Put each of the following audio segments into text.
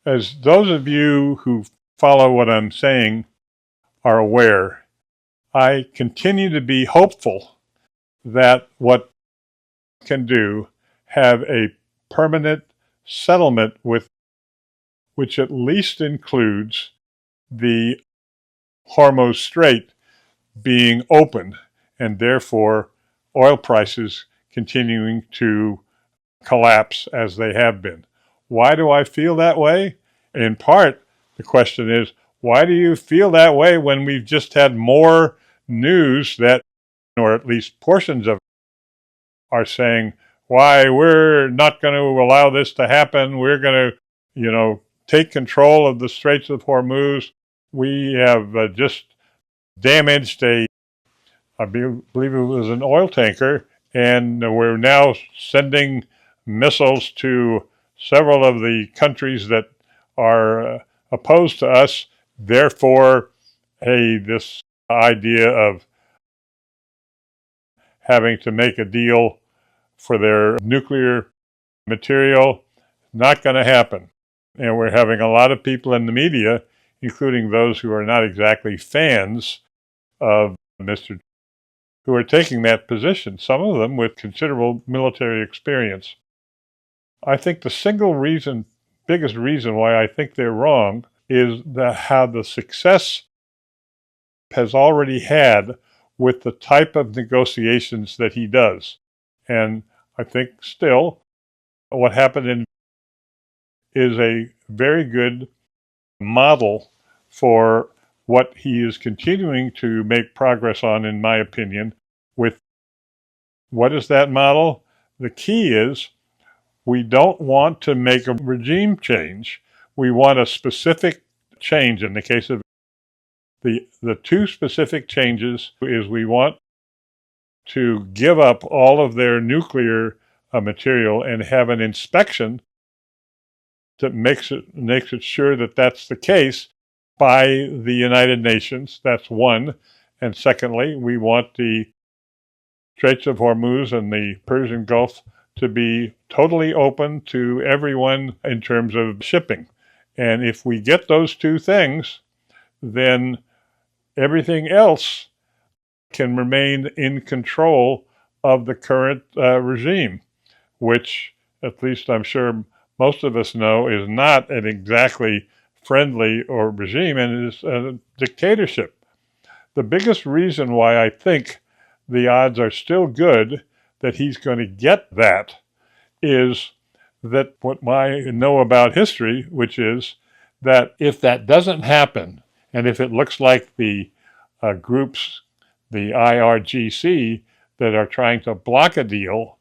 As those of you who follow what I'm saying are aware, I continue to be hopeful that what can do have a permanent settlement with which at least includes the Hormuz Strait being open and therefore oil prices continuing to collapse as they have been. Why do I feel that way? In part, the question is, why do you feel that way when we've just had more news that, or at least portions of it, are saying, why, we're not going to allow this to happen. We're going to, take control of the Straits of Hormuz. We have just damaged I believe it was an oil tanker, and we're now sending missiles to several of the countries that are opposed to us. Therefore, this idea of having to make a deal for their nuclear material, not going to happen. And we're having a lot of people in the media, including those who are not exactly fans of Mr. who are taking that position, some of them with considerable military experience. I think the biggest reason why I think they're wrong is how the success has already had with the type of negotiations that he does. And I think still what happened is a very good model for what he is continuing to make progress on, in my opinion. With what is that model? The key is we don't want to make a regime change. We want a specific change. In the case of the two specific changes is we want to give up all of their nuclear material and have an inspection that makes it sure that that's the case by the United Nations. That's one. And secondly, we want the Straits of Hormuz and the Persian Gulf to be totally open to everyone in terms of shipping. And if we get those two things, then everything else can remain in control of the current regime, which, at least I'm sure most of us know, is not an exactly friendly or regime, and is a dictatorship. The biggest reason why I think the odds are still good that he's going to get that is that what I know about history, which is that if that doesn't happen, and if it looks like the groups, the IRGC, that are trying to block a deal,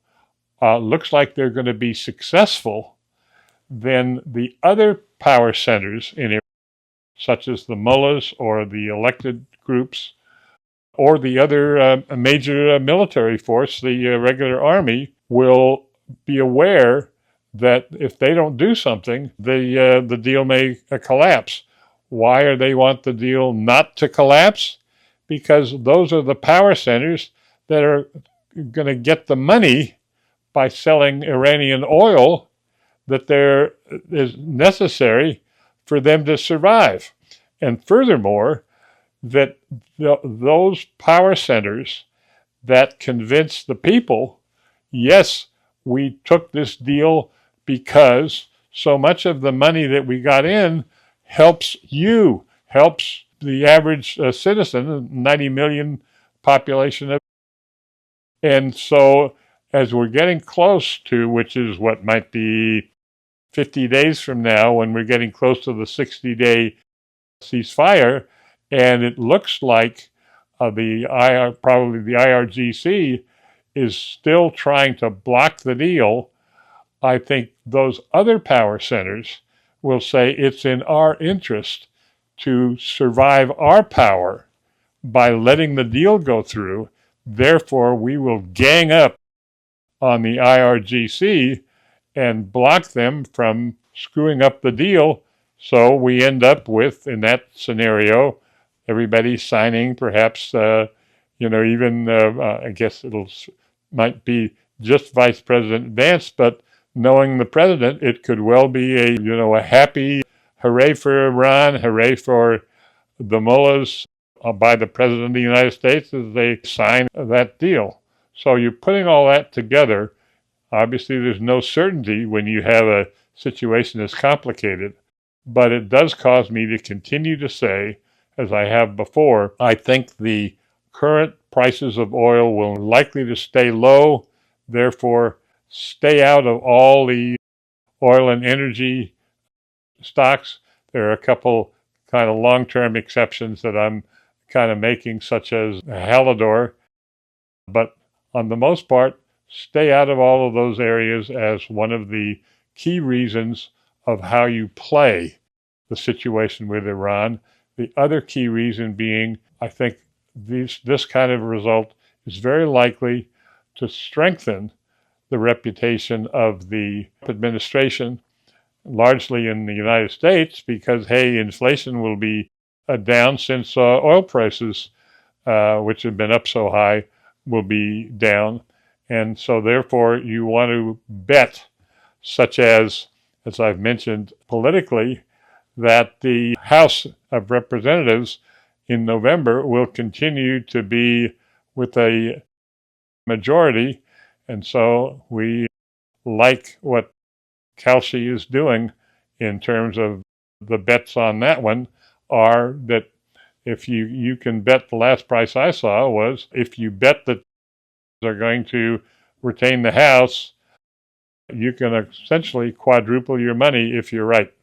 looks like they're going to be successful, then the other power centers in Iran, such as the mullahs or the elected groups, or the other major military force, the regular army, will be aware that if they don't do something, the deal may collapse. Why do they want the deal not to collapse? Because those are the power centers that are going to get the money by selling Iranian oil that there is necessary for them to survive. And furthermore, that those power centers that convince the people, yes, we took this deal because so much of the money that we got in helps the average citizen, 90 million population. And so as we're getting close to, which is what might be 50 days from now, when we're getting close to the 60-day ceasefire, and it looks like probably the IRGC is still trying to block the deal, I think those other power centers will say it's in our interest to survive our power by letting the deal go through. Therefore, we will gang up on the IRGC and block them from screwing up the deal. So we end up with, in that scenario, everybody signing perhaps, even, I guess might be just Vice President Vance, but knowing the president, it could well be a happy hooray for Iran, hooray for the mullahs by the President of the United States as they sign that deal. So you're putting all that together. Obviously, there's no certainty when you have a situation that's complicated, but it does cause me to continue to say, as I have before, I think the current prices of oil will likely to stay low. Therefore, stay out of all the oil and energy stocks. There are a couple kind of long-term exceptions that I'm kind of making, such as Hallador. But on the most part, stay out of all of those areas as one of the key reasons of how you play the situation with Iran. The other key reason being, I think this kind of result is very likely to strengthen the reputation of the administration, largely in the United States, because, hey, inflation will be down since oil prices, which have been up so high, will be down. And so therefore you want to bet, such as I've mentioned politically, that the House of Representatives in November will continue to be with a majority. And so we like what Kelsey is doing in terms of the bets on that one are that if you can bet, the last price I saw was, if you bet that they're going to retain the House, you can essentially quadruple your money if you're right.